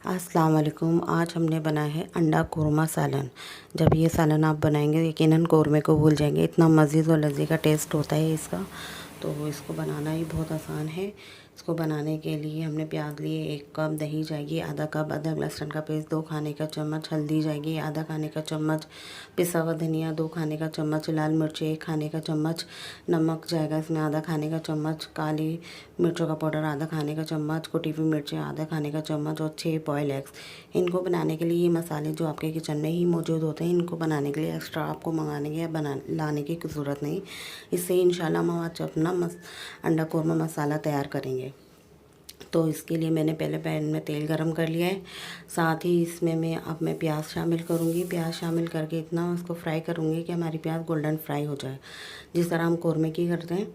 अस्सलाम वालेकुम। आज हमने बनाया है अंडा कोरमा सालन। जब ये सालन आप बनाएंगे यकीनन कोरमे को भूल जाएंगे, इतना मज़ीद और लज़ीज़ का टेस्ट होता है इसका। तो इसको बनाना ही बहुत आसान है। इसको बनाने के लिए हमने प्याज लिए, 1 कप दही जाएगी, आधा कप अदरक लहसुन का पेस्ट, 2 खाने का चम्मच हल्दी जाएगी, आधा खाने का चम्मच पिसा हुआ धनिया, 2 खाने का चम्मच लाल मिर्च, 1 खाने का चम्मच नमक जाएगा इसमें, आधा खाने का चम्मच काली मिर्चों का पाउडर, आधा खाने का चम्मच कुटी हुई मिर्चें, आधा खाने का चम्मच और 6 बॉयल एग्स। इनको बनाने के लिए ये मसाले जो आपके किचन में ही मौजूद होते हैं, इनको बनाने के लिए एक्स्ट्रा आपको मंगाने की या लाने की ज़रूरत नहीं। इससे इंशाल्लाह हम आज अपना अंडा कोरमा मसाला तैयार करेंगे। तो इसके लिए मैंने पहले पैन में तेल गरम कर लिया है। साथ ही इसमें मैं प्याज शामिल करूँगी। प्याज शामिल करके इतना उसको फ्राई करूँगी कि हमारी प्याज गोल्डन फ्राई हो जाए। जिस तरह हम कोरमे की करते हैं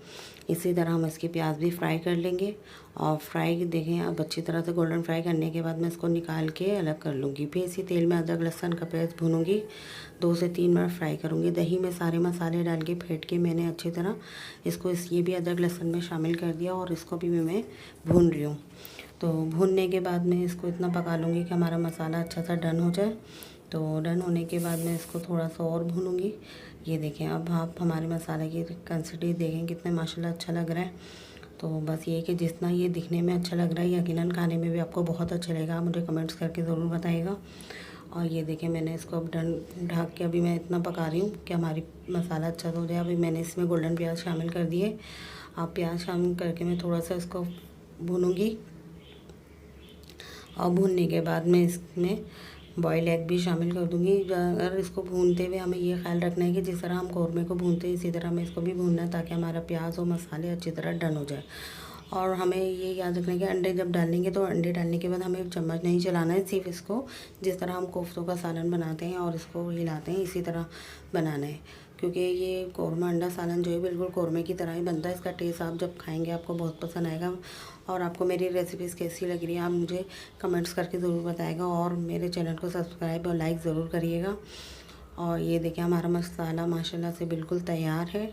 इसी तरह हम इसकी प्याज भी फ्राई कर लेंगे। और फ्राई देखें अब अच्छी तरह से गोल्डन फ्राई करने के बाद मैं इसको निकाल के अलग कर लूँगी। फिर इसी तेल में अदरक लहसुन का पेस्ट भूनूँगी, 2 से 3 मिनट फ्राई करूँगी। दही में सारे मसाले डाल के फेंट के मैंने अच्छी तरह इसको ये भी अदरक लहसुन में शामिल कर दिया और इसको भी मैं भून रही हूँ। तो भूनने के बाद मैं इसको इतना पका लूँगी कि हमारा मसाला अच्छा सा डन हो जाए। तो डन होने के बाद मैं इसको थोड़ा सा और भूनूँगी। ये देखें अब आप हमारे मसाले की कंसिस्टेंसी देखें कितने माशाल्लाह अच्छा लग रहा है। तो बस ये कि जितना ये दिखने में अच्छा लग रहा है यकीनन खाने में भी आपको बहुत अच्छा लगेगा। मुझे कमेंट्स करके ज़रूर बताइएगा। और ये देखें मैंने इसको अब ढक के अभी मैं इतना पका रही हूँ कि हमारी मसाला अच्छा हो जाए। अभी मैंने इसमें गोल्डन प्याज शामिल कर दिए। अब प्याज शामिल करके मैं थोड़ा सा इसको भूनूँगी और भूनने के बाद मैं इसमें बॉयल एग भी शामिल कर दूँगी। अगर इसको भूनते हुए हमें ये ख्याल रखना है कि जिस तरह हम कौरमे को भूनते हैं इसी तरह हमें इसको भी भूनना है ताकि हमारा प्याज और मसाले अच्छी तरह डन हो जाए। और हमें ये याद रखना है कि अंडे जब डालेंगे तो अंडे डालने के बाद हमें चम्मच नहीं चलाना है, सिर्फ इसको जिस तरह हम कोफ्तों का सालन बनाते हैं और इसको हिलाते हैं इसी तरह बनाना है। क्योंकि ये कौरमा अंडा सालन जो है बिल्कुल कौरमे की तरह ही बनता है। इसका टेस्ट आप जब खाएंगे आपको बहुत पसंद आएगा। और आपको मेरी रेसिपीज़ कैसी लग रही है आप मुझे कमेंट्स करके ज़रूर बताएगा। और मेरे चैनल को सब्सक्राइब और लाइक ज़रूर करिएगा। और ये देखें हमारा मसाला माशाल्लाह से बिल्कुल तैयार है।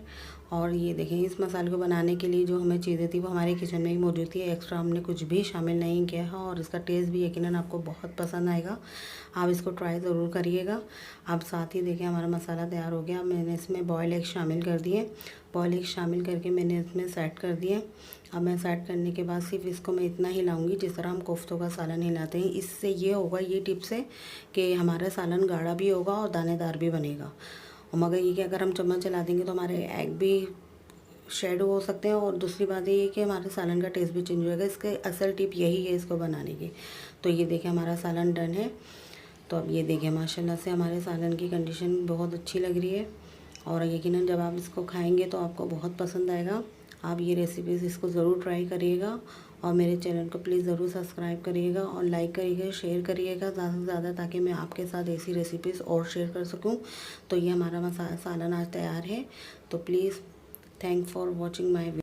और ये देखें इस मसाले को बनाने के लिए जो हमें चीज़ें थी वो हमारे किचन में ही मौजूद थी, एक्स्ट्रा हमने कुछ भी शामिल नहीं किया है। और इसका टेस्ट भी यकीनन आपको बहुत पसंद आएगा। आप इसको ट्राई ज़रूर करिएगा। अब साथ ही देखें हमारा मसाला तैयार हो गया। मैंने इसमें बॉयल एग शामिल कर दिए। बॉयल एग शामिल करके मैंने इसमें सेट कर दिए। अब मैं सेट करने के बाद सिर्फ इसको मैं इतना हिलाऊंगी जिस तरह हम कोफ्तों का सालन हिलाते हैं। इससे ये होगा, ये टिप्स है कि हमारा सालन गाढ़ा भी होगा और दानेदार भी बनेगा। और मगर ये कि अगर हम चम्मच चला देंगे तो हमारे एग भी शेडो हो सकते हैं। और दूसरी बात ये है कि हमारे सालन का टेस्ट भी चेंज हो जाएगा। इसके असल टिप यही है इसको बनाने की। तो ये देखें हमारा सालन डन है। तो अब ये देखें माशाल्लाह से हमारे सालन की कंडीशन बहुत अच्छी लग रही है। और यकीनन जब आप इसको खाएंगे तो आपको बहुत पसंद आएगा। आप ये रेसिपीज़ इसको ज़रूर ट्राई करिएगा। और मेरे चैनल को प्लीज़ ज़रूर सब्सक्राइब करिएगा और लाइक करिएगा, शेयर करिएगा ज़्यादा से ज़्यादा ताकि मैं आपके साथ ऐसी रेसिपीज़ और शेयर कर सकूं। तो ये हमारा सालन आज तैयार है। तो please thank for watching my